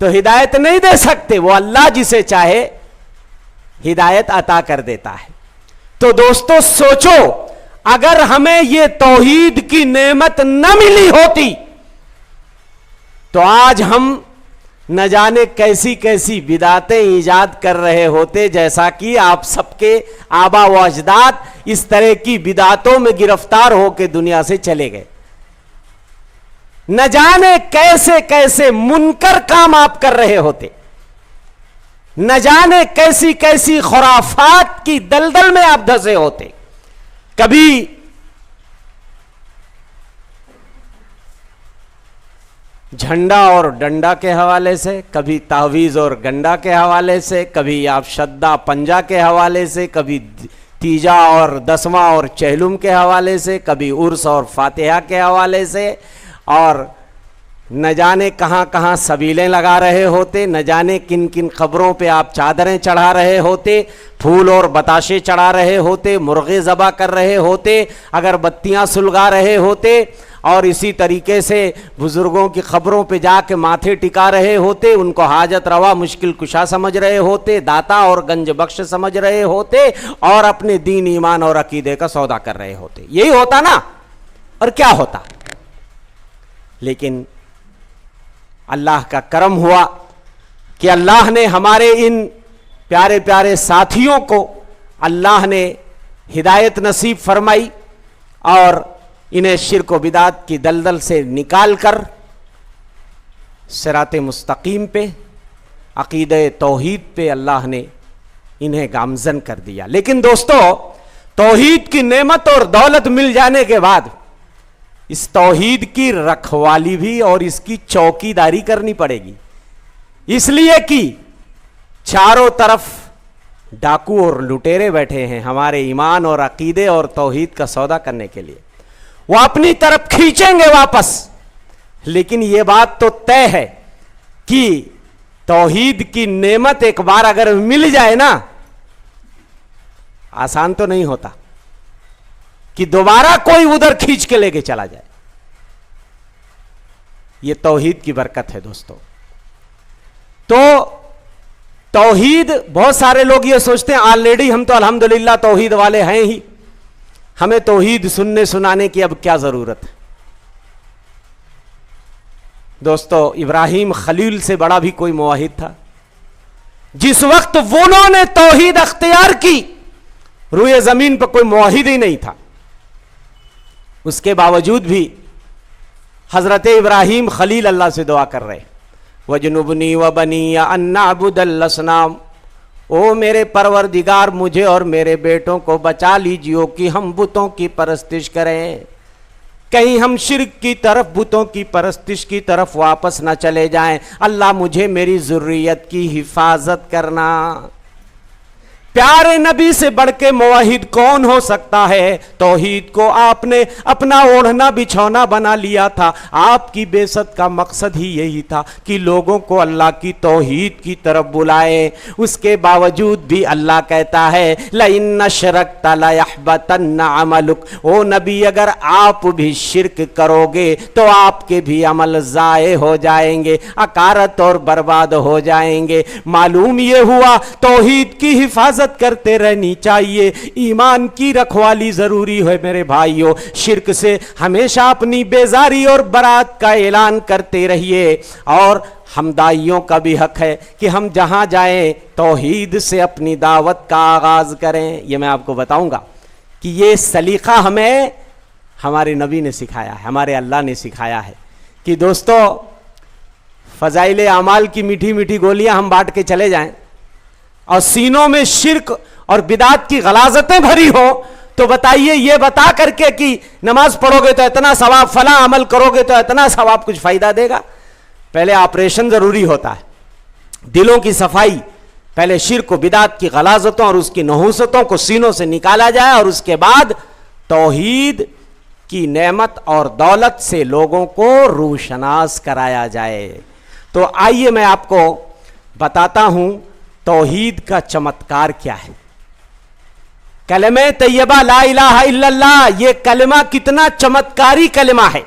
تو ہدایت نہیں دے سکتے، وہ اللہ جسے چاہے ہدایت عطا کر دیتا ہے۔ تو دوستو سوچو، اگر ہمیں یہ توحید کی نعمت نہ ملی ہوتی تو آج ہم نہ جانے کیسی کیسی بدعتیں ایجاد کر رہے ہوتے، جیسا کہ آپ سب کے آبا و اجداد اس طرح کی بدعتوں میں گرفتار ہو کے دنیا سے چلے گئے۔ نہ جانے کیسے کیسے منکر کام آپ کر رہے ہوتے، نہ جانے کیسی کیسی خرافات کی دلدل میں آپ دھسے ہوتے۔ کبھی جھنڈا اور ڈنڈا کے حوالے سے، کبھی تعویذ اور گنڈا کے حوالے سے، کبھی آپ شدہ پنجا کے حوالے سے، کبھی تیجا اور دسواں اور چہلم کے حوالے سے، کبھی عرس اور فاتحہ کے حوالے سے، اور نہ جانے کہاں کہاں سبیلیں لگا رہے ہوتے، نہ جانے کن کن خبروں پہ آپ چادریں چڑھا رہے ہوتے، پھول اور بتاشے چڑھا رہے ہوتے، مرغے ذبح کر رہے ہوتے، اگر بتیاں سلگا رہے ہوتے، اور اسی طریقے سے بزرگوں کی خبروں پہ جا کے ماتھے ٹکا رہے ہوتے، ان کو حاجت روا مشکل کشا سمجھ رہے ہوتے، داتا اور گنج بخش سمجھ رہے ہوتے، اور اپنے دین ایمان اور عقیدے کا سودا کر رہے ہوتے۔ یہی ہوتا نا، اور کیا ہوتا؟ لیکن اللہ کا کرم ہوا کہ اللہ نے ہمارے ان پیارے پیارے ساتھیوں کو اللہ نے ہدایت نصیب فرمائی، اور انہیں شرک و بدعت کی دلدل سے نکال کر صراط مستقیم پہ، عقیدہ توحید پہ اللہ نے انہیں گامزن کر دیا۔ لیکن دوستو، توحید کی نعمت اور دولت مل جانے کے بعد اس توحید کی رکھوالی بھی اور اس کی چوکی داری کرنی پڑے گی، اس لیے کہ چاروں طرف ڈاکو اور لٹیرے بیٹھے ہیں ہمارے ایمان اور عقیدے اور توحید کا سودا کرنے کے لیے۔ وہ اپنی طرف کھینچیں گے واپس، لیکن یہ بات تو طے ہے کہ توحید کی نعمت ایک بار اگر مل جائے نا، آسان تو نہیں ہوتا کہ دوبارہ کوئی ادھر کھینچ کے لے کے چلا جائے۔ یہ توحید کی برکت ہے دوستو۔ تو توحید، بہت سارے لوگ یہ سوچتے ہیں آلریڈی ہم تو الحمدللہ توحید والے ہیں ہی، ہمیں توحید سننے سنانے کی اب کیا ضرورت ہے۔ دوستو، ابراہیم خلیل سے بڑا بھی کوئی موحد تھا؟ جس وقت انہوں نے توحید اختیار کی، روئے زمین پر کوئی موحد ہی نہیں تھا، اس کے باوجود بھی حضرت ابراہیم خلیل اللہ سے دعا کر رہے، وَجْنُبْنِي وَبَنِيَّ أَن نَّعْبُدَ الْأَصْنَامَ، او میرے پروردگار مجھے اور میرے بیٹوں کو بچا لیجیو کہ ہم بتوں کی پرستش کریں، کہیں ہم شرک کی طرف، بتوں کی پرستش کی طرف واپس نہ چلے جائیں۔ اللہ مجھے میری ذریت کی حفاظت کرنا۔ پیارے نبی سے بڑھ کے موحد کون ہو سکتا ہے؟ توحید کو آپ نے اپنا اوڑھنا بچھونا بنا لیا تھا۔ آپ کی بعثت کا مقصد ہی یہی تھا کہ لوگوں کو اللہ کی توحید کی طرف بلائے۔ اس کے باوجود بھی اللہ کہتا ہے لَإِنَّ أَشْرَكْتَ لَيَحْبَطَنَّ عَمَلُكَ، او نبی اگر آپ بھی شرک کرو گے تو آپ کے بھی عمل ضائع ہو جائیں گے، اکارت اور برباد ہو جائیں گے۔ معلوم یہ ہوا توحید کی حفاظت کرتے رہنی چاہیے، ایمان کی رکھوالی ضروری ہے میرے بھائیوں۔ شرک سے ہمیشہ اپنی بیزاری اور برات کا اعلان کرتے رہیے، اور ہم داعیوں کا بھی حق ہے کہ ہم جہاں جائیں توحید سے اپنی دعوت کا آغاز کریں۔ یہ میں آپ کو بتاؤں گا کہ یہ سلیقہ ہمیں ہمارے نبی نے سکھایا ہے، ہمارے اللہ نے سکھایا ہے کہ دوستو، فضائل اعمال کی میٹھی میٹھی گولیاں ہم بانٹ کے چلے جائیں اور سینوں میں شرک اور بدعت کی غلاظتیں بھری ہو، تو بتائیے یہ بتا کر کے کہ نماز پڑھو گے تو اتنا ثواب، فلاں عمل کرو گے تو اتنا ثواب، کچھ فائدہ دے گا؟ پہلے آپریشن ضروری ہوتا ہے، دلوں کی صفائی۔ پہلے شرک و بدعت کی غلاظتوں اور اس کی نحوستوں کو سینوں سے نکالا جائے، اور اس کے بعد توحید کی نعمت اور دولت سے لوگوں کو روشناس کرایا جائے۔ تو آئیے میں آپ کو بتاتا ہوں توحید کا چمتکار کیا ہے۔ کلمہ طیبہ لا الہ الا اللہ، یہ کلمہ کتنا چمتکاری کلمہ ہے،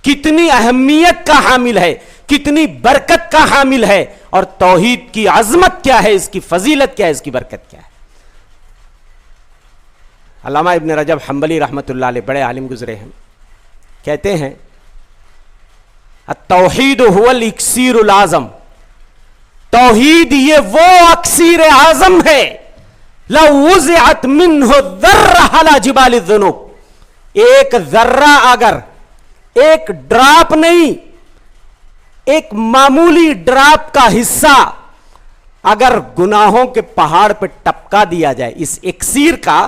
کتنی اہمیت کا حامل ہے کتنی برکت کا حامل ہے، اور توحید کی عظمت کیا ہے، اس کی فضیلت کیا ہے، اس کی برکت کیا ہے۔ علامہ ابن رجب حنبلی رحمۃ اللہ علیہ بڑے عالم گزرے ہیں، کہتے ہیں التوحید هو الاکسیر العظم، توحید یہ وہ اکسیر اعظم ہے، لو وزعت منہ الذرہ علی جبال الذنوب، ایک ذرہ اگر، ایک ڈراپ نہیں، ایک معمولی ڈراپ کا حصہ اگر گناہوں کے پہاڑ پہ ٹپکا دیا جائے، اس اکسیر کا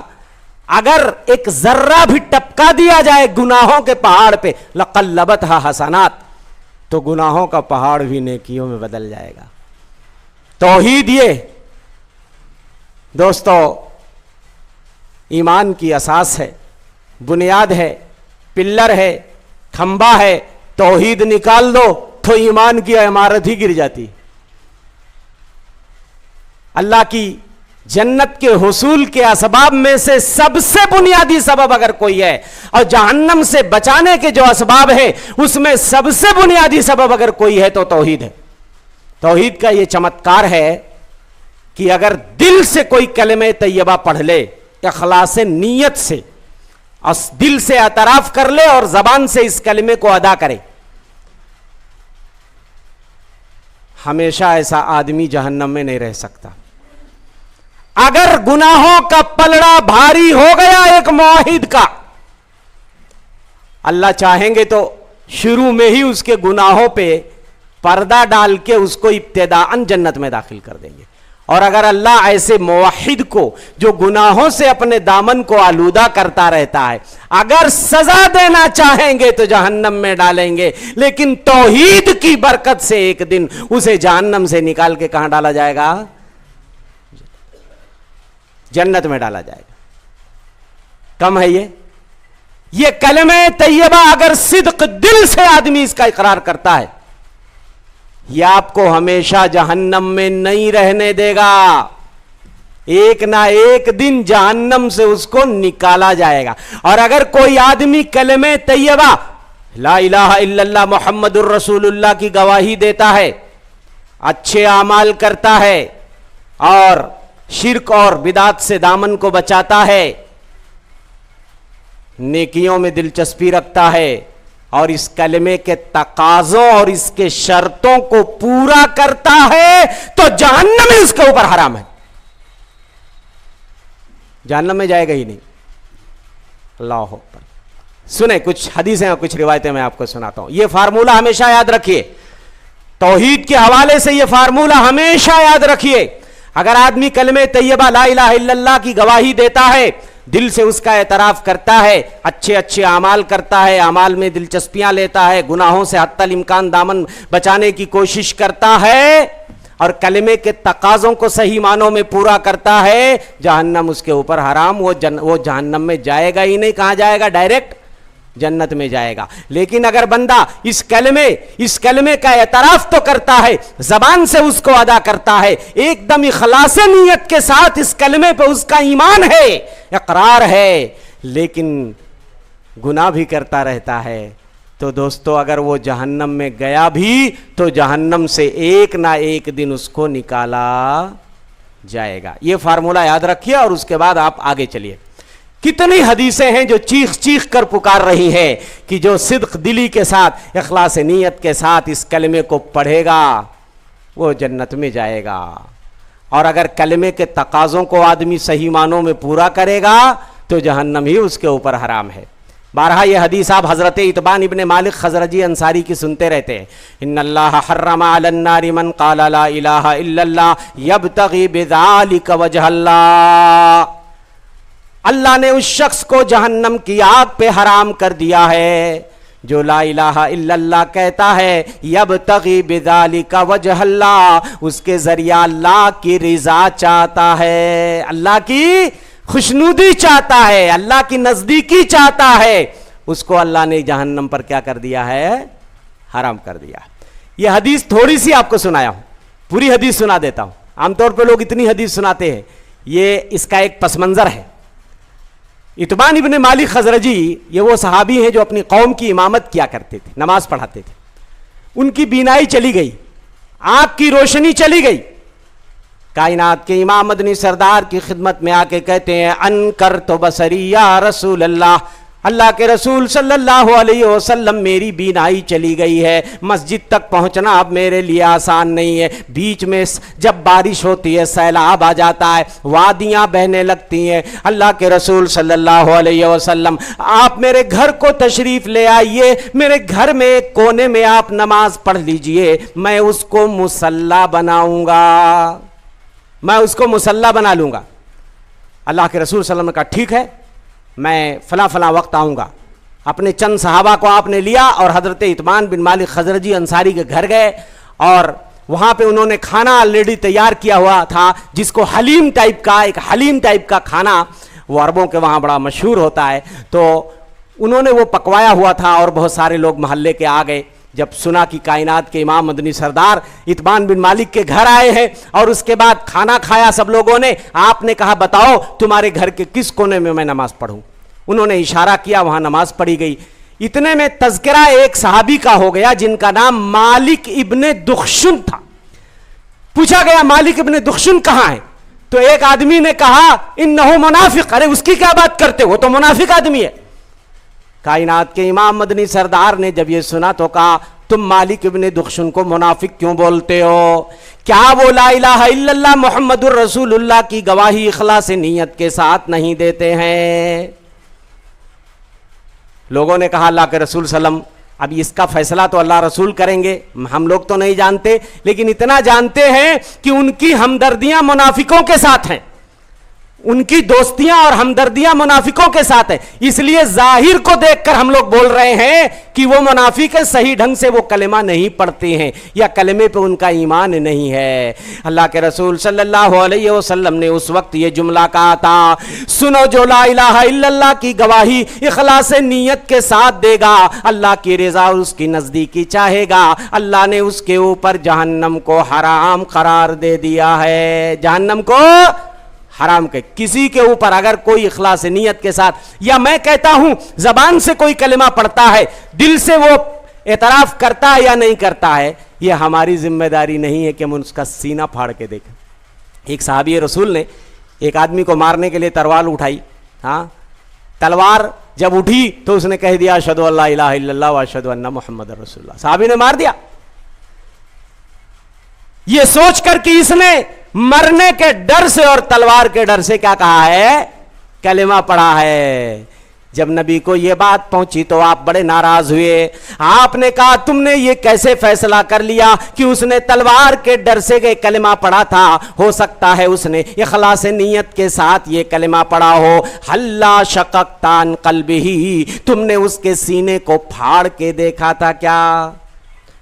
اگر ایک ذرہ بھی ٹپکا دیا جائے گناہوں کے پہاڑ پہ، لقلبتها حسنات، تو گناہوں کا پہاڑ بھی نیکیوں میں بدل جائے گا۔ توحید یہ دوستو ایمان کی اساس ہے، بنیاد ہے، پلر ہے، کھمبا ہے۔ توحید نکال دو تو ایمان کی عمارت ہی گر جاتی۔ اللہ کی جنت کے حصول کے اسباب میں سے سب سے بنیادی سبب اگر کوئی ہے، اور جہنم سے بچانے کے جو اسباب ہیں اس میں سب سے بنیادی سبب اگر کوئی ہے تو توحید ہے۔ توحید کا یہ چمتکار ہے کہ اگر دل سے کوئی کلمہ طیبہ پڑھ لے، اخلاص نیت سے، اور دل سے اعتراف کر لے اور زبان سے اس کلمے کو ادا کرے، ہمیشہ ایسا آدمی جہنم میں نہیں رہ سکتا۔ اگر گناہوں کا پلڑا بھاری ہو گیا ایک موحد کا، اللہ چاہیں گے تو شروع میں ہی اس کے گناہوں پہ پردہ ڈال کے اس کو ابتداءً جنت میں داخل کر دیں گے۔ اور اگر اللہ ایسے موحد کو جو گناہوں سے اپنے دامن کو آلودہ کرتا رہتا ہے اگر سزا دینا چاہیں گے تو جہنم میں ڈالیں گے، لیکن توحید کی برکت سے ایک دن اسے جہنم سے نکال کے کہاں ڈالا جائے گا؟ جنت میں ڈالا جائے گا۔ کم ہے یہ کلمہ طیبہ اگر صدق دل سے آدمی اس کا اقرار کرتا ہے، یہ آپ کو ہمیشہ جہنم میں نہیں رہنے دے گا، ایک نہ ایک دن جہنم سے اس کو نکالا جائے گا۔ اور اگر کوئی آدمی کلمہ طیبہ لا الہ الا اللہ محمد الرسول اللہ کی گواہی دیتا ہے، اچھے اعمال کرتا ہے، اور شرک اور بدعت سے دامن کو بچاتا ہے، نیکیوں میں دلچسپی رکھتا ہے، اور اس کلمے کے تقاضوں اور اس کے شرطوں کو پورا کرتا ہے، تو جہنم اس کے اوپر حرام ہے، جہنم میں جائے گا ہی نہیں۔ اللہ اکبر۔ سنیں کچھ حدیثیں اور کچھ روایتیں میں آپ کو سناتا ہوں، یہ فارمولہ ہمیشہ یاد رکھیے، توحید کے حوالے سے یہ فارمولہ ہمیشہ یاد رکھیے۔ اگر آدمی کلمہ طیبہ لا الہ الا اللہ کی گواہی دیتا ہے، دل سے اس کا اعتراف کرتا ہے، اچھے اچھے اعمال کرتا ہے، اعمال میں دلچسپیاں لیتا ہے، گناہوں سے حتی الامکان دامن بچانے کی کوشش کرتا ہے، اور کلمے کے تقاضوں کو صحیح معنوں میں پورا کرتا ہے، جہنم اس کے اوپر حرام، وہ جہنم میں جائے گا ہی نہیں۔ کہاں جائے گا؟ ڈائریکٹ جنت میں جائے گا۔ لیکن اگر بندہ اس کلمے کا اعتراف تو کرتا ہے، زبان سے اس کو ادا کرتا ہے، ایک دم اخلاص نیت کے ساتھ اس کلمے پہ اس کا ایمان ہے، اقرار ہے، لیکن گناہ بھی کرتا رہتا ہے، تو دوستو اگر وہ جہنم میں گیا بھی تو جہنم سے ایک نہ ایک دن اس کو نکالا جائے گا۔ یہ فارمولہ یاد رکھیے، اور اس کے بعد آپ آگے چلیے۔ کتنی حدیثیں ہیں جو چیخ چیخ کر پکار رہی ہے کہ جو صدق دلی کے ساتھ، اخلاص نیت کے ساتھ اس کلمے کو پڑھے گا وہ جنت میں جائے گا، اور اگر کلمے کے تقاضوں کو آدمی صحیح معنوں میں پورا کرے گا تو جہنم ہی اس کے اوپر حرام ہے۔ بارہا یہ حدیث آپ حضرت اتبان ابن مالک خزرجی انصاری کی سنتے رہتے ہیں، ان اللہ حرم علی النار من قال لا الہ الا اللہ یبتغی بذالک وجہ اللہ، اللہ نے اس شخص کو جہنم کی آگ پہ حرام کر دیا ہے جو لا الہ الا اللہ کہتا ہے، یبتغی بذالک وجہ اللہ، اس کے ذریعہ اللہ کی رضا چاہتا ہے، اللہ کی خوشنودی چاہتا ہے، اللہ کی نزدیکی چاہتا ہے، اس کو اللہ نے جہنم پر کیا کر دیا ہے؟ حرام کر دیا۔ یہ حدیث تھوڑی سی آپ کو سنایا ہوں، پوری حدیث سنا دیتا ہوں۔ عام طور پہ لوگ اتنی حدیث سناتے ہیں، یہ اس کا ایک پس منظر ہے۔ اتبان ابن مالک خزرجی یہ وہ صحابی ہیں جو اپنی قوم کی امامت کیا کرتے تھے، نماز پڑھاتے تھے۔ ان کی بینائی چلی گئی, آنکھ کی روشنی چلی گئی. کائنات کے امام مدنی سردار کی خدمت میں آ کے کہتے ہیں انکر تو بصری یا رسول اللہ, اللہ کے رسول صلی اللہ علیہ وسلم میری بینائی چلی گئی ہے, مسجد تک پہنچنا اب میرے لیے آسان نہیں ہے, بیچ میں جب بارش ہوتی ہے سیلاب آ جاتا ہے, وادیاں بہنے لگتی ہیں, اللہ کے رسول صلی اللہ علیہ وسلم آپ میرے گھر کو تشریف لے آئیے, میرے گھر میں ایک کونے میں آپ نماز پڑھ لیجئے, میں اس کو مصلی بناؤں گا, میں اس کو مصلی بنا لوں گا. اللہ کے رسول صلی اللہ علیہ وسلم نے کہا ٹھیک ہے, میں فلاں فلاں وقت آؤں گا. اپنے چند صحابہ کو آپ نے لیا اور حضرت اطمان بن مالک خزرجی انصاری کے گھر گئے, اور وہاں پہ انہوں نے کھانا آلریڈی تیار کیا ہوا تھا, جس کو حلیم ٹائپ کا, ایک حلیم ٹائپ کا کھانا وہ عربوں کے وہاں بڑا مشہور ہوتا ہے, تو انہوں نے وہ پکوایا ہوا تھا, اور بہت سارے لوگ محلے کے آ گئے. جب سنا کہ کائنات کے امام مدنی سردار اطمان بن مالک کے گھر آئے ہیں اور اس کے بعد کھانا کھایا سب لوگوں نے, آپ نے کہا بتاؤ تمہارے گھر کے کس کونے میں نماز پڑھوں. انہوں نے اشارہ کیا, وہاں نماز پڑھی گئی. اتنے میں تذکرہ ایک صحابی کا ہو گیا جن کا نام مالک ابن دخشن تھا. پوچھا گیا مالک ابن دخشن کہاں ہے, تو ایک آدمی نے کہا انہو منافق. ارے اس کی کیا بات کرتے ہو, تو منافق آدمی ہے. کائنات کے امام مدنی سردار نے جب یہ سنا تو کہا تم مالک ابن دخشن کو منافق کیوں بولتے ہو, کیا وہ لا الہ الا اللہ محمد الرسول اللہ کی گواہی اخلاص نیت کے ساتھ نہیں دیتے ہیں؟ لوگوں نے کہا اللہ کے رسول صلی اللہ علیہ وسلم اب اس کا فیصلہ تو اللہ رسول کریں گے, ہم لوگ تو نہیں جانتے, لیکن اتنا جانتے ہیں کہ ان کی ہمدردیاں منافقوں کے ساتھ ہیں, ان کی دوستیاں اور ہمدردیاں منافقوں کے ساتھ ہیں. اس لیے ظاہر کو دیکھ کر ہم لوگ بول رہے ہیں کہ وہ منافق ہیں, صحیح ڈھنگ سے وہ کلمہ نہیں پڑھتے ہیں یا کلمے پہ ان کا ایمان نہیں ہے. اللہ کے رسول صلی اللہ علیہ وسلم نے اس وقت یہ جملہ کہا تھا, سنو جو لا الہ الا اللہ کی گواہی اخلاص نیت کے ساتھ دے گا, اللہ کی رضا اور اس کی نزدیکی چاہے گا, اللہ نے اس کے اوپر جہنم کو حرام قرار دے دیا ہے. جہنم کو حرام کے کسی کے اوپر اگر کوئی اخلاص نیت کے ساتھ, یا میں کہتا ہوں زبان سے کوئی کلمہ پڑھتا ہے, دل سے وہ اعتراف کرتا ہے یا نہیں کرتا ہے, یہ ہماری ذمہ داری نہیں ہے کہ ہم اس کا سینہ پھاڑ کے دیکھیں. ایک صحابی رسول نے ایک آدمی کو مارنے کے لیے تلوار اٹھائی, ہاں تلوار جب اٹھی تو اس نے کہہ دیا اشہدو ان لا الہ الا اللہ و اشہدو ان محمد رسول اللہ. صحابی نے مار دیا, یہ سوچ کر کہ اس نے مرنے کے ڈر سے اور تلوار کے ڈر سے کیا کہا ہے, کلمہ پڑھا ہے. جب نبی کو یہ بات پہنچی تو آپ بڑے ناراض ہوئے. آپ نے کہا تم نے یہ کیسے فیصلہ کر لیا کہ اس نے تلوار کے ڈر سے یہ کلمہ پڑھا تھا, ہو سکتا ہے اس نے اخلاص نیت کے ساتھ یہ کلمہ پڑھا ہو. حلا شققت عن قلبہ, تم نے اس کے سینے کو پھاڑ کے دیکھا تھا کیا؟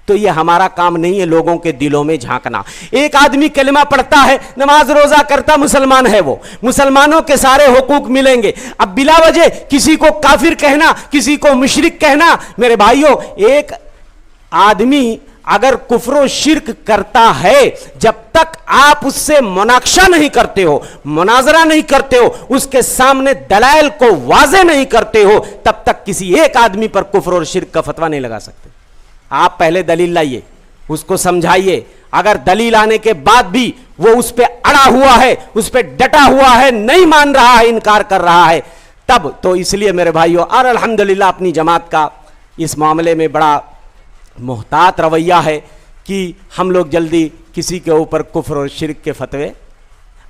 تو یہ ہمارا کام نہیں ہے لوگوں کے دلوں میں جھانکنا. ایک آدمی کلمہ پڑھتا ہے, نماز روزہ کرتا, مسلمان ہے, وہ مسلمانوں کے سارے حقوق ملیں گے. اب بلا وجہ کسی کو کافر کہنا, کسی کو مشرک کہنا, میرے بھائیوں ایک آدمی اگر کفر و شرک کرتا ہے, جب تک آپ اس سے مناقشہ نہیں کرتے ہو, مناظرہ نہیں کرتے ہو, اس کے سامنے دلائل کو واضح نہیں کرتے ہو, تب تک کسی ایک آدمی پر کفر اور شرک کا فتویٰ نہیں لگا سکتے. آپ پہلے دلیل لائیے, اس کو سمجھائیے, اگر دلیل آنے کے بعد بھی وہ اس پہ اڑا ہوا ہے, اس پہ ڈٹا ہوا ہے, نہیں مان رہا ہے, انکار کر رہا ہے, تب تو اس لیے میرے بھائیوں, اور الحمدللہ اپنی جماعت کا اس معاملے میں بڑا محتاط رویہ ہے کہ ہم لوگ جلدی کسی کے اوپر کفر اور شرک کے فتوے,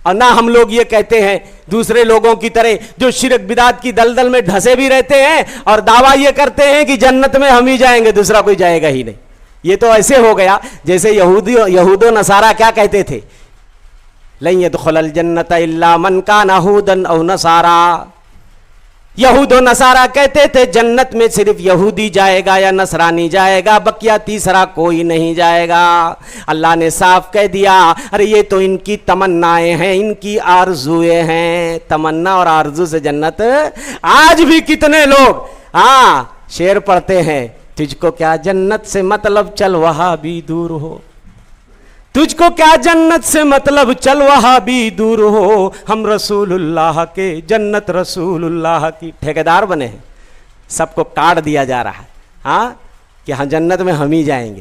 اور نہ ہم لوگ یہ کہتے ہیں دوسرے لوگوں کی طرح جو شرک بدعت کی دلدل میں دھسے بھی رہتے ہیں اور دعویٰ یہ کرتے ہیں کہ جنت میں ہم ہی جائیں گے, دوسرا کوئی جائے گا ہی نہیں. یہ تو ایسے ہو گیا جیسے یہود و نصارہ کیا کہتے تھے, لن يدخل الجنت الا من کان یہودا او نصارا. یہود و نصارہ کہتے تھے جنت میں صرف یہودی جائے گا یا نصرانی جائے گا, بقیہ تیسرا کوئی نہیں جائے گا. اللہ نے صاف کہہ دیا, ارے یہ تو ان کی تمنائیں ہیں, ان کی آرزویں ہیں. تمنا اور آرزو سے جنت. آج بھی کتنے لوگ شعر پڑھتے ہیں, تجھ کو کیا جنت سے مطلب چل وہاں بھی دور ہو, تجھ کو کیا جنت سے مطلب چل وہاں بھی دور ہو, ہم رسول اللہ کے جنت رسول اللہ کی ٹھیکیدار بنے ہیں. سب کو کاٹ دیا جا رہا ہے کہ ہاں جنت میں ہم ہی جائیں گے.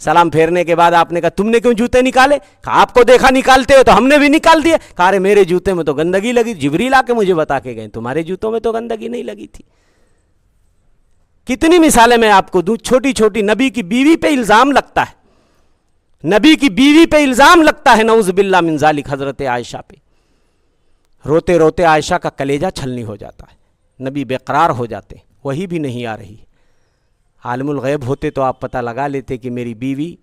سلام پھیرنے کے بعد آپ نے کہا تم نے کیوں جوتے نکالے؟ کہا آپ کو دیکھا نکالتے ہو تو ہم نے بھی نکال دیے۔ کہا ارے میرے جوتے میں تو گندگی لگی، جبریل آ کے مجھے بتا کے گئے تمہارے جوتوں میں تو گندگی نہیں لگی تھی۔ کتنی مثالیں میں آپ کو دوں، چھوٹی چھوٹی۔ نبی کی بیوی پہ الزام لگتا ہے، نبی کی بیوی پہ الزام لگتا ہے، نعوذ باللہ من ذالک، حضرت عائشہ پہ۔ روتے روتے عائشہ کا کلیجہ چھلنی ہو جاتا ہے، نبی بے قرار ہو جاتے، وہی بھی نہیں آ رہی۔ عالم الغیب ہوتے تو آپ پتہ لگا لیتے کہ میری بیوی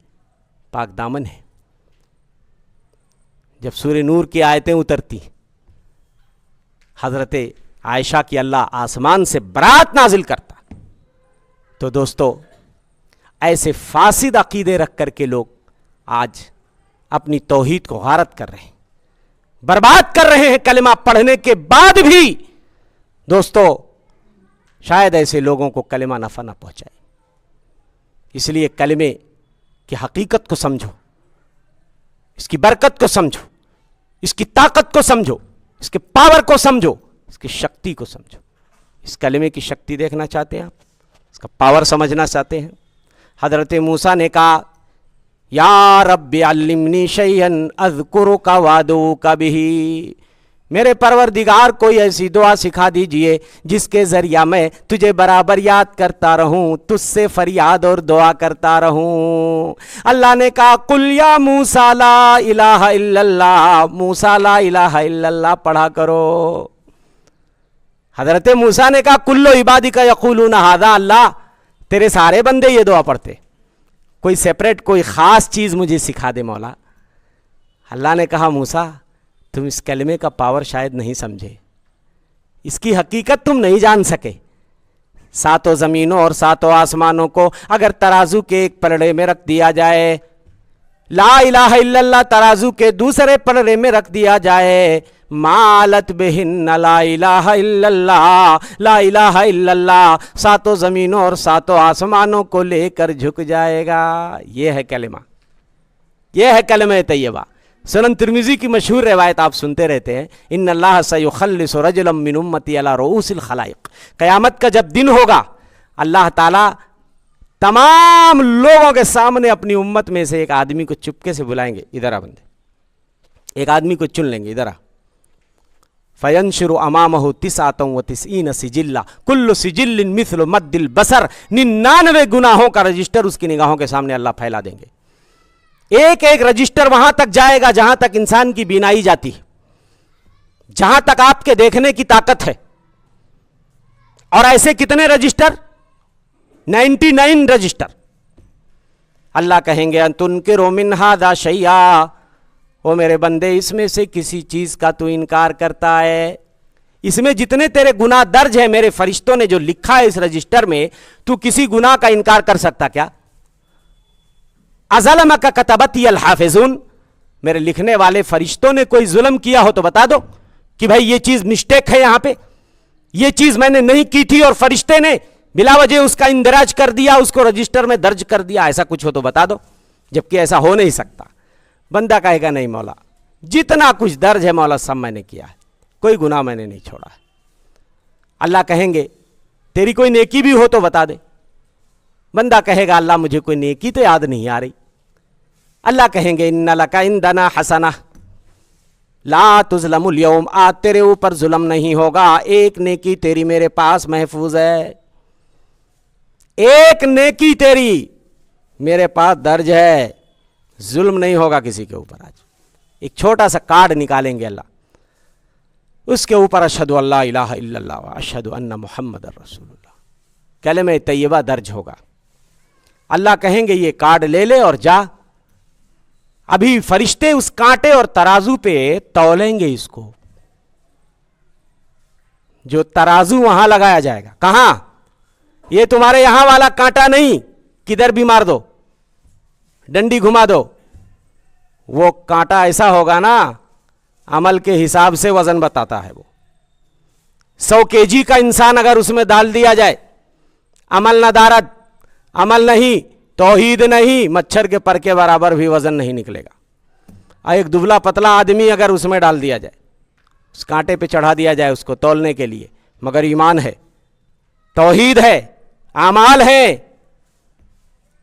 پاک دامن ہے۔ جب سورہ نور کی آیتیں اترتی، حضرت عائشہ کی اللہ آسمان سے برات نازل کرتا، تو دوستو ایسے فاسد عقیدے رکھ کر کے لوگ آج اپنی توحید کو غارت کر رہے ہیں، برباد کر رہے ہیں کلمہ پڑھنے کے بعد بھی۔ دوستو شاید ایسے لوگوں کو کلمہ نفع نہ پہنچائے، اس لیے کلمے کی حقیقت کو سمجھو، اس کی برکت کو سمجھو، اس کی طاقت کو سمجھو، اس کے پاور کو سمجھو، اس کی شکتی کو سمجھو۔ اس کلمے کی شکتی دیکھنا چاہتے ہیں آپ، اس کا پاور سمجھنا چاہتے ہیں؟ حضرت موسیٰ نے کہا یا رب علمنی شیئا اذکرک وادعوک بہ، میرے پروردگار کوئی ایسی دعا سکھا دیجئے جس کے ذریعہ میں تجھے برابر یاد کرتا رہوں، تجھ سے فریاد اور دعا کرتا رہوں۔ اللہ نے کہا قل یا موسیٰ لا الہ الا اللہ، موسیٰ لا الہ الا اللہ پڑھا کرو۔ حضرت موسیٰ نے کہا کل عبادک یقولون ھذا، اللہ تیرے سارے بندے یہ دعا پڑھتے، کوئی سیپریٹ کوئی خاص چیز مجھے سکھا دے مولا۔ اللہ نے کہا موسیٰ تم اس کلمے کا پاور شاید نہیں سمجھے، اس کی حقیقت تم نہیں جان سکے۔ ساتوں زمینوں اور ساتوں آسمانوں کو اگر ترازو کے ایک پلڑے میں رکھ دیا جائے، لا الہ الا اللہ ترازو کے دوسرے پلڑے میں رکھ دیا جائے، مالت بہن لا الہ الا اللہ، لا الہ الا اللہ ساتوں زمینوں اور ساتوں آسمانوں کو لے کر جھک جائے گا۔ یہ ہے کلمہ، یہ ہے کلمہ طیبہ۔ سنن ترمذی کی مشہور روایت آپ سنتے رہتے ہیں، ان اللہ سیخلص رجلا من امتی علی رؤوس الخلائق، قیامت کا جب دن ہوگا اللہ تعالیٰ تمام لوگوں کے سامنے اپنی امت میں سے ایک آدمی کو چپکے سے بلائیں گے، ادھر آ بندے، ایک آدمی کو چن لیں گے، ادھر آ، فینشر امامہ 99 سجلا کل سجل مثل مد البصر، 99 گناہوں کا رجسٹر اس کی نگاہوں کے سامنے اللہ پھیلا دیں گے۔ ایک ایک رجسٹر وہاں تک جائے گا جہاں تک انسان کی بینائی جاتی ہے، جہاں تک آپ کے دیکھنے کی طاقت ہے۔ اور ایسے کتنے رجسٹر؟ 99 رجسٹر۔ اللہ کہیں گے ان تنکروا من ھذا شیئا، او میرے بندے اس میں سے کسی چیز کا تو انکار کرتا ہے، اس میں جتنے تیرے گناہ درج ہیں میرے فرشتوں نے جو لکھا ہے اس رجسٹر میں، تو کسی گناہ کا انکار کر سکتا کیا؟ اظلمک کتبتی الحافظون، میرے لکھنے والے فرشتوں نے کوئی ظلم کیا ہو تو بتا دو کہ بھائی یہ چیز مسٹیک ہے، یہاں پہ یہ چیز میں نے نہیں کی تھی اور فرشتے نے بلا وجہ اس کا اندراج کر دیا، اس کو رجسٹر میں درج کر دیا، ایسا کچھ ہو تو بتا دو، جبکہ ایسا ہو نہیں سکتا۔ بندہ کہے گا نہیں مولا، جتنا کچھ درج ہے مولا سب میں نے کیا ہے، کوئی گناہ میں نے نہیں چھوڑا ہے۔ اللہ کہیں گے تیری کوئی نیکی بھی ہو تو بتا دے، بندہ کہے گا اللہ مجھے کوئی نیکی تو یاد نہیں آ رہی۔ اللہ کہیں گے ان لک عندنا حسنہ لا تظلم اليوم، آج تیرے اوپر ظلم نہیں ہوگا، ایک نیکی تیری میرے پاس محفوظ ہے، ایک نیکی تیری میرے پاس درج ہے، ظلم نہیں ہوگا کسی کے اوپر۔ آج ایک چھوٹا سا کارڈ نکالیں گے اللہ، اس کے اوپر اشہد ان لا الہ الا اللہ واشہد ان محمد رسول اللہ، کلمہ طیبہ درج ہوگا۔ اللہ کہیں گے یہ کارڈ لے لے اور جا، ابھی فرشتے اس کانٹے اور ترازو پہ تولیں گے اس کو، جو ترازو وہاں لگایا جائے گا، کہاں؟ یہ تمہارے یہاں والا کانٹا نہیں، کدھر بھی مار دو، ڈنڈی گھما دو، وہ کانٹا ایسا ہوگا نا عمل کے حساب سے وزن بتاتا ہے۔ وہ 100 kg کا انسان اگر اس میں ڈال دیا جائے، عمل ندارت، عمل نہیں، توحید نہیں، مچھر کے پر کے برابر بھی وزن نہیں نکلے گا۔ ایک دبلا پتلا آدمی اگر اس میں ڈال دیا جائے، اس کانٹے پہ چڑھا دیا جائے اس کو تولنے کے لیے، مگر ایمان ہے، توحید ہے، اعمال ہے،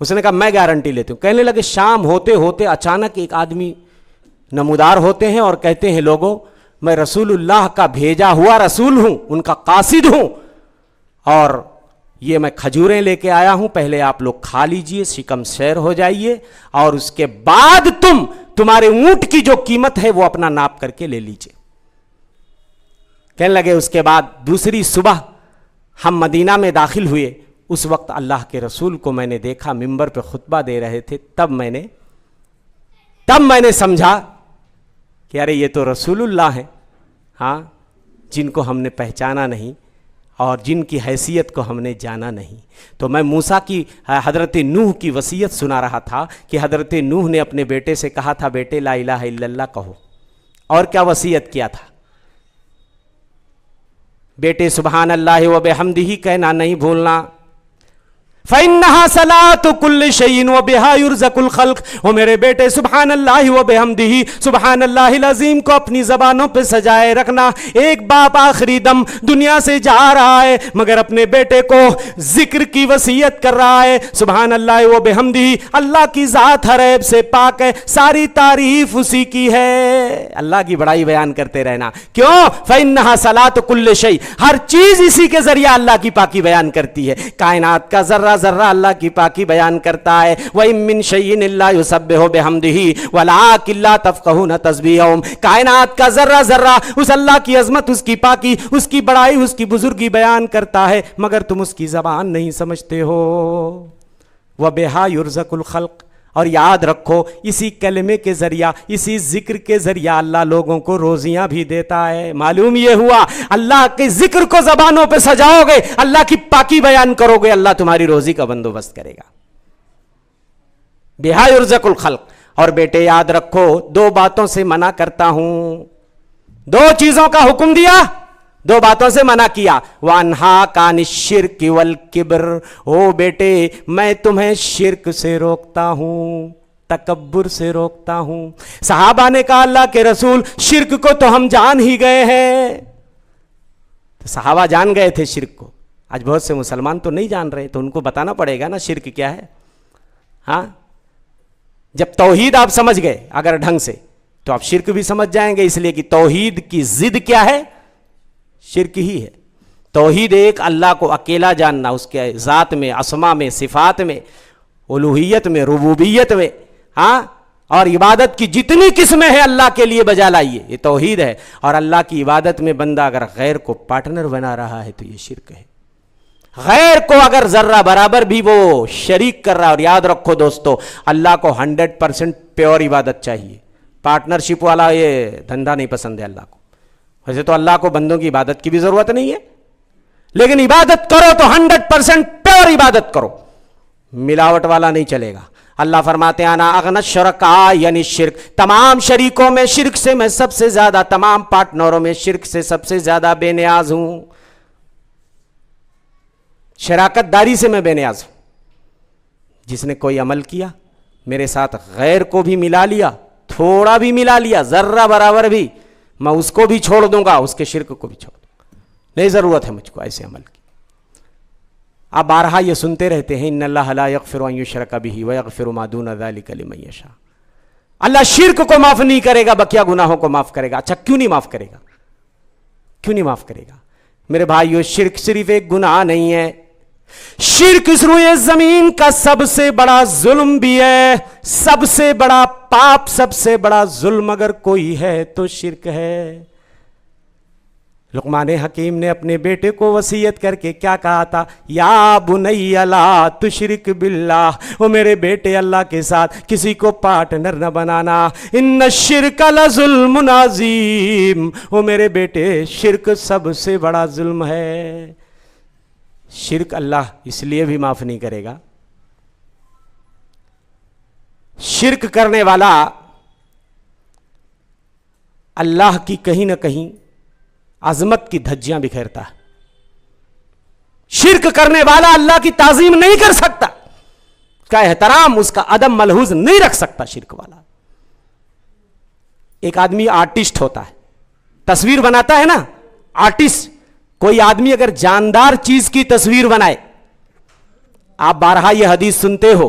اس نے کہا میں گارنٹی لیتی ہوں. کہنے لگے شام ہوتے ہوتے اچانک ایک آدمی نمودار ہوتے ہیں اور کہتے ہیں لوگوں میں رسول اللہ کا بھیجا ہوا رسول ہوں, ان کا قاصد ہوں, اور یہ میں کھجوریں لے کے آیا ہوں, پہلے آپ لوگ کھا لیجئے, شکم سیر ہو جائیے, اور اس کے بعد تمہارے اونٹ کی جو قیمت ہے وہ اپنا ناپ کر کے لے لیجئے. کہنے لگے اس کے بعد دوسری صبح ہم مدینہ میں داخل ہوئے. اس وقت اللہ کے رسول کو میں نے دیکھا منبر پہ خطبہ دے رہے تھے. تب میں نے سمجھا کہ ارے یہ تو رسول اللہ ہیں, ہاں, جن کو ہم نے پہچانا نہیں اور جن کی حیثیت کو ہم نے جانا نہیں. تو میں موسیٰ کی حضرت نوح کی وصیت سنا رہا تھا کہ حضرت نوح نے اپنے بیٹے سے کہا تھا بیٹے لا الہ الا اللہ کہو, اور کیا وصیت کیا تھا, بیٹے سبحان اللہ و بحمدہ کہنا نہیں بھولنا. فَإِنَّهَا صَلَاةُ كُلِّ شَيْءٍ وَبِهَا يُرْزَقُ الْخَلْقُ. وہ میرے بیٹے سبحان اللہ و بحمدہ, سبحان اللہ العظیم کو اپنی زبانوں پہ سجائے رکھنا. ایک باپ آخری دم دنیا سے جا رہا ہے مگر اپنے بیٹے کو ذکر کی وصیت کر رہا ہے. سبحان اللہ و بحمدہ, اللہ کی ذات ہر عیب سے پاک ہے, ساری تعریف اسی کی ہے. اللہ کی بڑائی بیان کرتے رہنا. کیوں؟ فَإِنَّهَا صَلَاةُ كُلِّ شَيْءٍ, ہر چیز اسی کے ذریعہ اللہ کی پاکی بیان کرتی ہے. کائنات کا ذرہ ذرہ اللہ کی پاکی بیان کرتا ہے. وَإِن مِّن شَيْءٍ إِلَّا يُسَبِّحُ بِحَمْدِهِ وَلَٰكِن لَّا تَفْقَهُونَ تَسْبِيحَهُمْ. کائنات کا ذرہ ذرہ اس اللہ کی عظمت, اس کی پاکی, اس کی بڑائی, اس کی بزرگی بیان کرتا ہے مگر تم اس کی زبان نہیں سمجھتے ہو. وَبِهَا يُرْزَقُ الْخَلْقُ. اور یاد رکھو اسی کلمے کے ذریعہ, اسی ذکر کے ذریعہ اللہ لوگوں کو روزیاں بھی دیتا ہے. معلوم یہ ہوا اللہ کے ذکر کو زبانوں پہ سجاؤ گے, اللہ کی پاکی بیان کرو گے, اللہ تمہاری روزی کا بندوبست کرے گا. بِهَا يُرْزَقُ الْخَلْقُ. اور بیٹے یاد رکھو دو باتوں سے منع کرتا ہوں, دو چیزوں کا حکم دیا, دو باتوں سے منع کیا. وَأَنْهَاكَ عَنِ الشِّرْكِ وَالْكِبْرِ. او بیٹے میں تمہیں شرک سے روکتا ہوں, تکبر سے روکتا ہوں. صحابہ نے کہا اللہ کے رسول شرک کو تو ہم جان ہی گئے ہیں. تو صحابہ جان گئے تھے شرک کو, آج بہت سے مسلمان تو نہیں جان رہے, تو ان کو بتانا پڑے گا نا شرک کیا ہے. ہاں, جب توحید آپ سمجھ گئے اگر ڈھنگ سے تو آپ شرک بھی سمجھ جائیں گے, اس لیے کہ توحید کی ضد کیا ہے, شرک ہی ہے. توحید ایک اللہ کو اکیلا جاننا, اس کے ذات میں, اسما میں, صفات میں, الوہیت میں, ربوبیت میں, ہاں, اور عبادت کی جتنی قسمیں ہیں اللہ کے لیے بجا لائیے, یہ توحید ہے. اور اللہ کی عبادت میں بندہ اگر غیر کو پارٹنر بنا رہا ہے تو یہ شرک ہے. غیر کو اگر ذرہ برابر بھی وہ شریک کر رہا ہے. اور یاد رکھو دوستو اللہ کو 100% پیور عبادت چاہیے, پارٹنرشپ والا یہ دھندا نہیں پسند ہے اللہ کو. ویسے تو اللہ کو بندوں کی عبادت کی بھی ضرورت نہیں ہے, لیکن عبادت کرو تو 100% پیور عبادت کرو, ملاوٹ والا نہیں چلے گا. اللہ فرماتے ہیں انا اغنی الشرکاء, یعنی شرک, تمام شریکوں میں شرک سے میں سب سے زیادہ, تمام پارٹنروں میں شرک سے سب سے زیادہ بے نیاز ہوں. شراکت داری سے میں بے نیاز ہوں. جس نے کوئی عمل کیا میرے ساتھ غیر کو بھی ملا لیا, تھوڑا بھی ملا لیا, ذرہ برابر بھی, میں اس کو بھی چھوڑ دوں گا, اس کے شرک کو بھی چھوڑ دوں گا. نہیں ضرورت ہے مجھ کو ایسے عمل کی. آپ بارہا یہ سنتے رہتے ہیں ان اللہ لا یغفر ان یشرک بہ ویغفر ما دون ذلک لمن یشاء. اللہ شرک کو معاف نہیں کرے گا, بقیہ گناہوں کو معاف کرے گا. اچھا کیوں نہیں معاف کرے گا, کیوں نہیں معاف کرے گا؟ میرے بھائیو شرک صرف ایک گناہ نہیں ہے, شرک اس روئے زمین کا سب سے بڑا ظلم بھی ہے. سب سے بڑا پاپ, سب سے بڑا ظلم اگر کوئی ہے تو شرک ہے. لقمان حکیم نے اپنے بیٹے کو وصیت کر کے کیا کہا تھا, یا بنی لا تشرک باللہ, وہ میرے بیٹے اللہ کے ساتھ کسی کو پارٹنر نہ بنانا. ان الشرک لظلم عظیم, وہ میرے بیٹے شرک سب سے بڑا ظلم ہے. شرک اللہ اس لیے بھی معاف نہیں کرے گا, شرک کرنے والا اللہ کی کہیں نہ کہیں عظمت کی دھجیاں بکھیرتا ہے. شرک کرنے والا اللہ کی تعظیم نہیں کر سکتا, اس کا احترام, اس کا ادب ملحوظ نہیں رکھ سکتا شرک والا. ایک آدمی آرٹسٹ ہوتا ہے, تصویر بناتا ہے نا آرٹسٹ. کوئی آدمی اگر جاندار چیز کی تصویر بنائے, آپ بارہا یہ حدیث سنتے ہو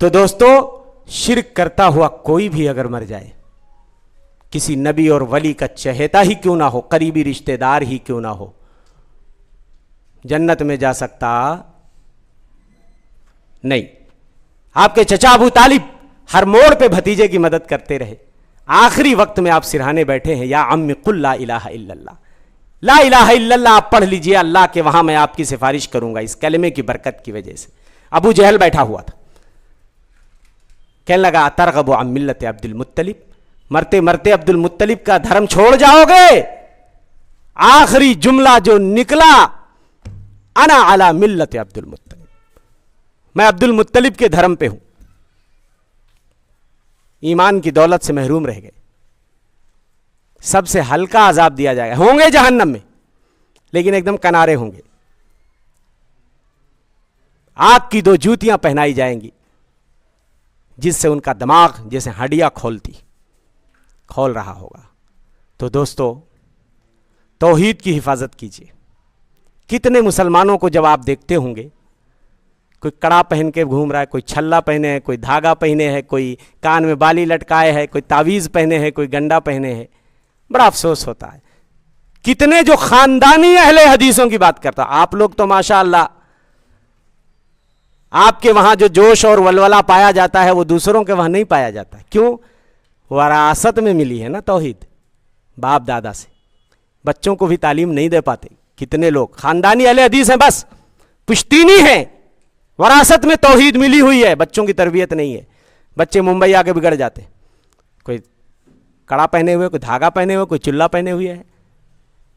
تو دوستو شرک کرتا ہوا کوئی بھی اگر مر جائے، کسی نبی اور ولی کا چہیتا ہی کیوں نہ ہو، قریبی رشتہ دار ہی کیوں نہ ہو، جنت میں جا سکتا نہیں۔ آپ کے چچا ابو طالب ہر موڑ پہ بھتیجے کی مدد کرتے رہے، آخری وقت میں آپ سرہانے بیٹھے ہیں، یا عم قل لا الہ الا اللہ، لا الہ الا اللہ آپ پڑھ لیجئے، اللہ کے وہاں میں آپ کی سفارش کروں گا اس کلمے کی برکت کی وجہ سے۔ ابو جہل بیٹھا ہوا تھا، کہنے لگا ترغب عن ملت عبد المطلب، مرتے مرتے عبد المطلب کا دھرم چھوڑ جاؤ گے؟ آخری جملہ جو نکلا، انا علی ملت عبد المطلب، میں عبد المطلب کے دھرم پہ ہوں۔ ایمان کی دولت سے محروم رہ گئے۔ سب سے ہلکا عذاب دیا جائے گا، ہوں گے جہنم میں لیکن ایک دم کنارے ہوں گے، آگ کی 2 جوتیاں پہنائی جائیں گی جس سے ان کا دماغ جیسے ہڈیاں کھول رہا ہوگا۔ تو دوستو توحید کی حفاظت کیجیے۔ کتنے مسلمانوں کو جب آپ دیکھتے ہوں گے، کوئی کڑا پہن کے گھوم رہا ہے، کوئی چھلا پہنے ہے، کوئی دھاگا پہنے ہے، کوئی کان میں بالی لٹکائے ہے، کوئی تعویذ پہنے ہے، کوئی گنڈا پہنے ہے، بڑا افسوس ہوتا ہے۔ کتنے جو خاندانی اہل حدیثوں کی بات کرتا، آپ لوگ تو ماشاءاللہ آپ کے وہاں جو جوش اور ولولہ پایا جاتا ہے وہ دوسروں کے وہاں نہیں پایا جاتا۔ کیوں؟ وراثت میں ملی ہے نا توحید، باپ دادا سے۔ بچوں کو بھی تعلیم نہیں دے پاتے، کتنے لوگ خاندانی اہل حدیث ہیں، بس پشتینی ہیں، وراثت میں توحید ملی ہوئی ہے، بچوں کی تربیت نہیں ہے۔ بچے ممبئی آ کے بگڑ جاتے، کوئی کڑا پہنے ہوئے، کوئی دھاگا پہنے ہوئے، کوئی چلا پہنے ہوئے ہے۔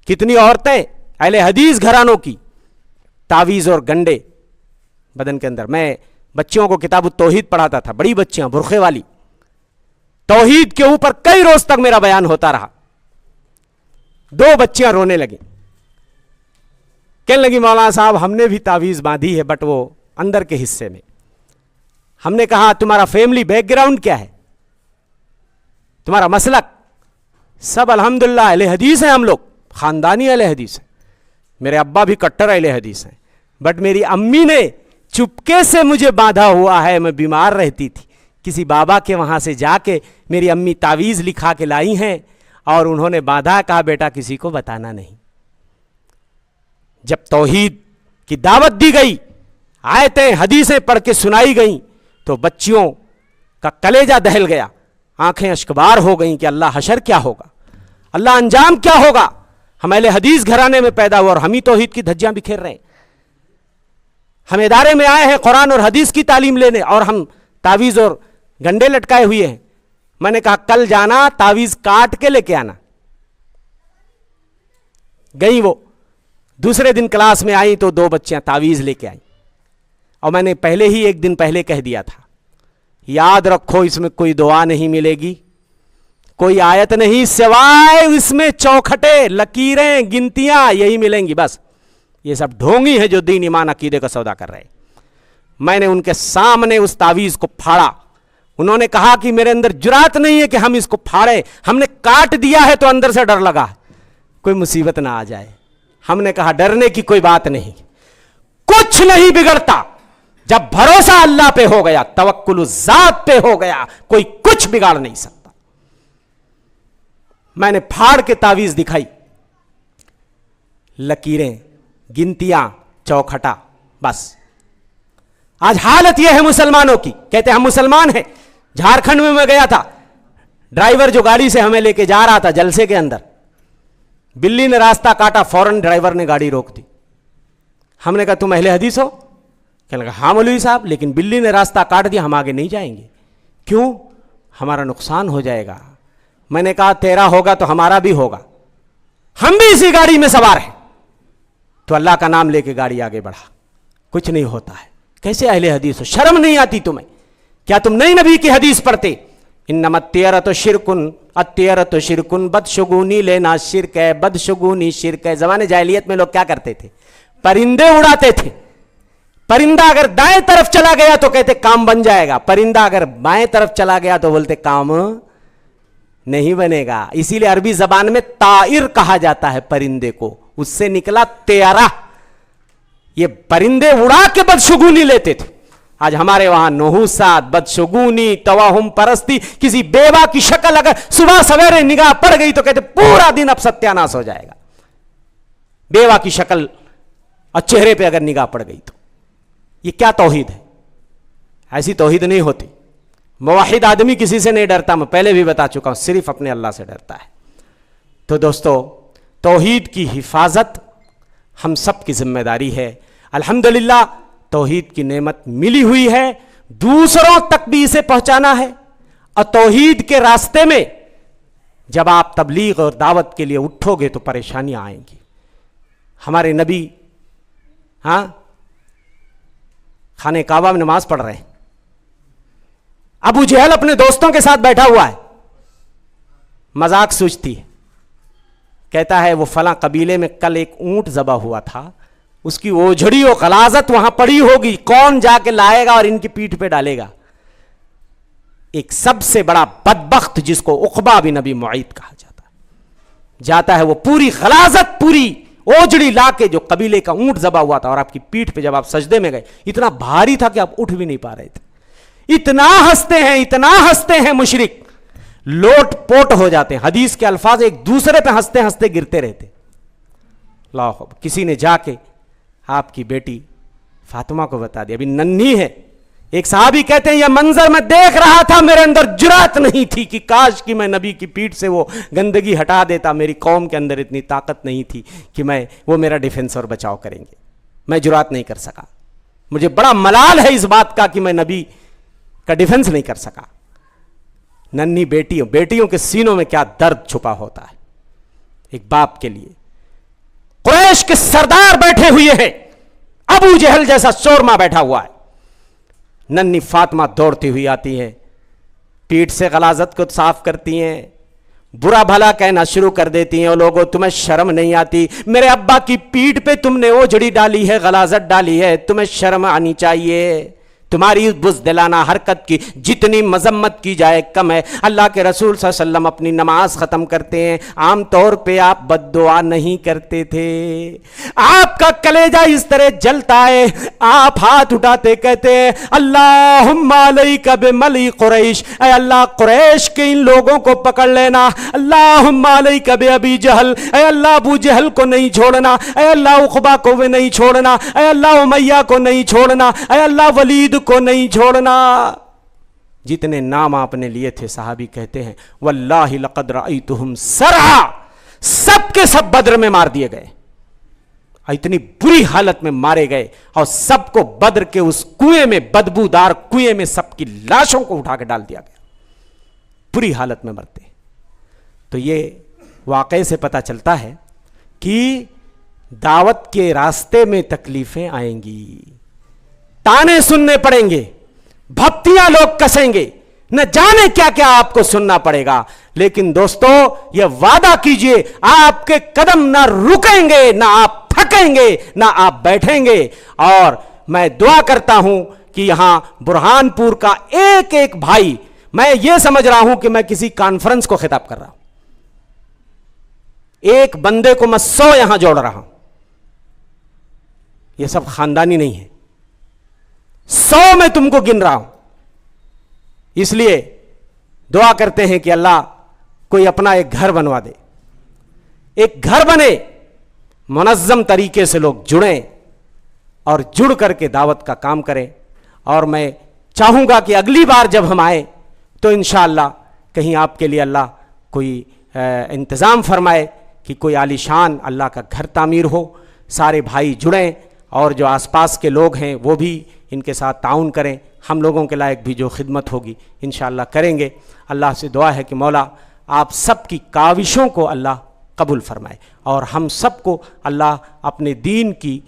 کتنی عورتیں اہل حدیث گھرانوں کی تعویذ اور گنڈے بدن کے اندر۔ میں بچیوں کو کتاب التوحید پڑھاتا تھا، بڑی بچیاں برقعے والی، توحید کے اوپر کئی روز تک میرا بیان ہوتا رہا۔ 2 بچیاں رونے لگیں، کہنے لگی مولانا صاحب ہم نے بھی تعویذ باندھی ہے بٹ وہ اندر کے حصے میں۔ ہم نے کہا تمہارا فیملی بیک گراؤنڈ کیا ہے، تمہارا مسلک؟ سب الحمدللہ اہل حدیث ہیں، ہم لوگ خاندانی اہل حدیث ہیں، میرے ابا بھی کٹر اہل حدیث ہیں، بٹ میری امی نے چپکے سے مجھے باندھا ہوا ہے، میں بیمار رہتی تھی، کسی بابا کے وہاں سے جا کے میری امی تعویذ لکھا کے لائی ہیں اور انہوں نے باندھا، کہا بیٹا کسی کو بتانا نہیں۔ جب توحید کی دعوت دی گئی، آیتیں حدیثیں پڑھ کے سنائی گئیں، تو بچیوں کا کلیجہ دہل گیا، آنکھیں اشکبار ہو گئیں کہ اللہ حشر کیا ہوگا، اللہ انجام کیا ہوگا۔ ہم اہل حدیث گھرانے میں پیدا ہوا اور ہم ہی توحید کی دھجیاں بکھیر رہے ہیں۔ ہم ادارے میں آئے ہیں قرآن اور حدیث کی تعلیم لینے اور ہم تعویذ اور گنڈے لٹکائے ہوئے ہیں۔ میں نے کہا کل جانا تعویذ کاٹ کے لے کے آنا، گئی وہ، دوسرے دن کلاس میں آئیں تو 2 بچیاں تعویذ لے کے آئیں، اور میں نے پہلے ہی 1 دن پہلے کہہ دیا تھا یاد رکھو اس میں کوئی دعا نہیں ملے گی، کوئی آیت نہیں، سوائے اس میں چوکھٹے، لکیریں، گنتیاں یہی ملیں گی، بس یہ سب ڈھونگی ہیں جو دین ایمان عقیدے کا سودا کر رہے ہیں۔ میں نے ان کے سامنے اس تعویذ کو پھاڑا، انہوں نے کہا کہ میرے اندر جرات نہیں ہے کہ ہم اس کو پھاڑے، ہم نے کاٹ دیا ہے تو اندر سے ڈر لگا کوئی مصیبت نہ آ جائے۔ ہم نے کہا ڈرنے کی کوئی بات نہیں، کچھ نہیں بگڑتا، جب بھروسہ اللہ پہ ہو گیا، توکل ذات پہ ہو گیا، کوئی کچھ بگاڑ نہیں سکتا۔ میں نے پھاڑ کے تعویذ دکھائی، لکیریں، گنتیاں، چوکھٹا، بس۔ آج حالت یہ ہے مسلمانوں کی، کہتے ہیں ہم مسلمان ہیں۔ جھارکھنڈ میں گیا تھا، ڈرائیور جو گاڑی سے ہمیں لے کے جا رہا تھا جلسے کے اندر، بلی نے راستہ کاٹا، فوراً ڈرائیور نے گاڑی روک دی۔ ہم نے کہا تم اہل حدیث ہو؟ کہنے لگا ہاں مولوی صاحب، لیکن بلی نے راستہ کاٹ دیا، ہم آگے نہیں جائیں گے۔ کیوں؟ ہمارا نقصان ہو جائے گا۔ میں نے کہا تیرا ہوگا تو ہمارا بھی ہوگا، ہم بھی اسی گاڑی میں سوار ہیں۔ تو اللہ کا نام لے کے گاڑی آگے بڑھا، کچھ نہیں ہوتا ہے۔ کیسے اہل حدیث ہو؟ شرم نہیں آتی تمہیں؟ کیا تم نئی نبی کی حدیث پڑھتے؟ انما الطیرۃ شرکن، الطیرۃ شرکن، بدشگونی لینا شرک ہے، بدشگونی شرک ہے۔ زمانے جاہلیت میں لوگ کیا کرتے تھے؟ پرندے اڑاتے تھے۔ پرندہ اگر دائیں طرف چلا گیا تو کہتے کام بن جائے گا، پرندہ اگر بائیں طرف چلا گیا تو بولتے کام نہیں بنے گا۔ اسی لیے عربی زبان میں طائر کہا جاتا ہے پرندے کو، اس سے نکلا طیرہ۔ یہ پرندے اڑا کے بدشگونی لیتے تھے، آج ہمارے وہاں نحوست، بدشگونی، توہم پرستی، کسی بیوہ کی شکل اگر صبح سویرے نگاہ پڑ گئی تو کہتے پورا دن اب ستیاناش ہو جائے گا. بیوہ کی شکل اور چہرے پہ اگر نگاہ پڑ گئی تو یہ کیا توحید ہے؟ ایسی توحید نہیں ہوتی. موحد آدمی کسی سے نہیں ڈرتا، میں پہلے بھی بتا چکا ہوں، صرف اپنے اللہ سے ڈرتا ہے. تو دوستو، توحید کی حفاظت ہم سب کی ذمہ داری ہے. الحمدللہ توحید کی نعمت ملی ہوئی ہے، دوسروں تک بھی اسے پہنچانا ہے. اور توحید کے راستے میں جب آپ تبلیغ اور دعوت کے لیے اٹھو گے تو پریشانیاں آئیں گی. ہمارے نبی خانہ کعبہ میں نماز پڑھ رہے ہیں، ابو جہل اپنے دوستوں کے ساتھ بیٹھا ہوا ہے، مذاق سوچتی ہے، کہتا ہے وہ فلاں قبیلے میں کل ایک اونٹ ذبح ہوا تھا، اس کی اوجھڑی و غلاظت وہاں پڑی ہوگی، کون جا کے لائے گا اور ان کی پیٹھ پہ ڈالے گا. ایک سب سے بڑا بدبخت جس کو عقبہ بن ابی معیط کہا جاتا ہے وہ پوری غلاظت، پوری اوجڑی لا کے جو قبیلے کا اونٹ ذبح ہوا تھا اور آپ کی پیٹھ پہ جب آپ سجدے میں گئے اتنا بھاری تھا کہ آپ اٹھ بھی نہیں پا رہے تھے. اتنا ہنستے ہیں مشرک، لوٹ پوٹ ہو جاتے ہیں. حدیث کے الفاظ ایک دوسرے پہ ہنستے ہنستے گرتے رہتے. اللہ اکبر. کسی نے جا کے آپ کی بیٹی فاطمہ کو بتا دیا، ابھی ننھی ہے. ایک صحابی کہتے ہیں یہ منظر میں دیکھ رہا تھا، میرے اندر جرات نہیں تھی کہ کاش کہ میں نبی کی پیٹھ سے وہ گندگی ہٹا دیتا. میری قوم کے اندر اتنی طاقت نہیں تھی کہ وہ میرا ڈیفنس اور بچاؤ کریں گے. میں جرات نہیں کر سکا. مجھے بڑا ملال ہے اس بات کا کہ میں نبی کا ڈیفنس نہیں کر سکا. ننھی بیٹیوں کے سینوں میں کیا درد چھپا ہوتا ہے ایک باپ کے لیے. قریش کے سردار بیٹھے ہوئے ہیں، ابو جہل جیسا سورما بیٹھا ہوا ہے. ننھی فاطمہ دوڑتی ہوئی آتی ہے، پیٹھ سے غلاظت کو صاف کرتی ہیں، برا بھلا کہنا شروع کر دیتی ہیں. او لوگو تمہیں شرم نہیں آتی؟ میرے ابا کی پیٹھ پہ تم نے اوجھڑی ڈالی ہے، غلاظت ڈالی ہے، تمہیں شرم آنی چاہیے. تمہاری بزدلانہ حرکت کی جتنی مذمت کی جائے کم ہے. اللہ کے رسول صلی اللہ علیہ وسلم اپنی نماز ختم کرتے ہیں، عام طور پہ آپ بد دعا نہیں کرتے تھے. آپ کا کلیجہ اس طرح جلتا ہے، آپ ہاتھ اٹھاتے کہتے ہیں اللہم علیک بملی قریش، اے اللہ قریش کے ان لوگوں کو پکڑ لینا. اللہم علیک بابی جہل، اے اللہ ابو جہل کو نہیں چھوڑنا. اے اللہ عقبہ کو بھی نہیں چھوڑنا. اے اللہ امیہ کو نہیں چھوڑنا. اے اللہ ولید کو نہیں چھوڑنا. جتنے نام آپ نے لیے تھے صحابی کہتے ہیں واللہ لقد رأیتہم سرعا، سب کے سب بدر میں مار دیے گئے، اتنی بری حالت میں مارے گئے اور سب کو بدر کے اس کنویں میں، بدبودار کنویں میں سب کی لاشوں کو اٹھا کے ڈال دیا گیا، بری حالت میں مرتے. تو یہ واقعے سے پتہ چلتا ہے کہ دعوت کے راستے میں تکلیفیں آئیں گی، تانے سننے پڑیں گے، بھپتیاں لوگ کسیں گے، نہ جانے کیا کیا آپ کو سننا پڑے گا. لیکن دوستو یہ وعدہ کیجئے آپ کے قدم نہ رکیں گے، نہ آپ تھکیں گے، نہ آپ بیٹھیں گے. اور میں دعا کرتا ہوں کہ یہاں برہان پور کا ایک ایک بھائی، میں یہ سمجھ رہا ہوں کہ میں کسی کانفرنس کو خطاب کر رہا ہوں. ایک بندے کو میں 100 یہاں جوڑ رہا ہوں. یہ سب خاندانی نہیں ہے، 100 میں تم کو گن رہا ہوں. اس لیے دعا کرتے ہیں کہ اللہ کوئی اپنا ایک گھر بنوا دے، ایک گھر بنے، منظم طریقے سے لوگ جڑیں اور جڑ کر کے دعوت کا کام کریں. اور میں چاہوں گا کہ اگلی بار جب ہم آئیں تو انشاءاللہ کہیں آپ کے لیے اللہ کوئی انتظام فرمائے کہ کوئی عالی شان اللہ کا گھر تعمیر ہو، سارے بھائی جڑیں اور جو آس پاس کے لوگ ہیں وہ بھی ان کے ساتھ تعاون کریں. ہم لوگوں کے لائق بھی جو خدمت ہوگی انشاءاللہ کریں گے. اللہ سے دعا ہے کہ مولا آپ سب کی کاوشوں کو اللہ قبول فرمائے اور ہم سب کو اللہ اپنے دین کی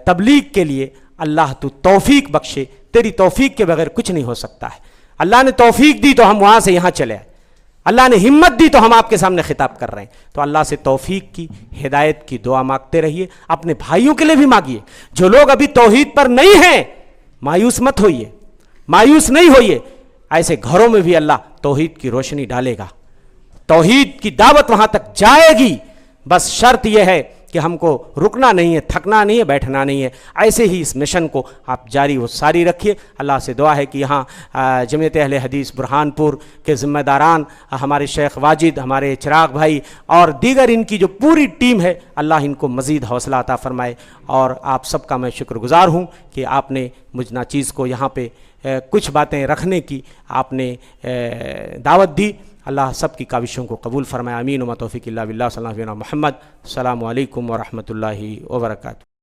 تبلیغ کے لیے اللہ تو توفیق بخشے. تیری توفیق کے بغیر کچھ نہیں ہو سکتا ہے. اللہ نے توفیق دی تو ہم وہاں سے یہاں چلے آئے، اللہ نے ہمت دی تو ہم آپ کے سامنے خطاب کر رہے ہیں. تو اللہ سے توفیق کی، ہدایت کی دعا مانگتے رہیے. اپنے بھائیوں کے لیے بھی مانگیے. جو لوگ ابھی توحید پر نہیں ہیں مایوس مت ہوئیے، مایوس نہیں ہوئیے. ایسے گھروں میں بھی اللہ توحید کی روشنی ڈالے گا، توحید کی دعوت وہاں تک جائے گی. بس شرط یہ ہے کہ ہم کو رکنا نہیں ہے، تھکنا نہیں ہے، بیٹھنا نہیں ہے. ایسے ہی اس مشن کو آپ جاری و ساری رکھیے. اللہ سے دعا ہے کہ یہاں جمعیت اہل حدیث برہان پور کے ذمہ داران ہمارے شیخ واجد، ہمارے چراغ بھائی اور دیگر ان کی جو پوری ٹیم ہے، اللہ ان کو مزید حوصلہ عطا فرمائے. اور آپ سب کا میں شکر گزار ہوں کہ آپ نے مجھ ناچیز کو یہاں پہ کچھ باتیں رکھنے کی آپ نے دعوت دی. اللہ سب کی کاوشوں کو قبول فرمائے. آمین و توفیق اللہ باللہ. صلی اللہ علیہ محمد. السلام علیکم ورحمۃ اللہ وبرکاتہ.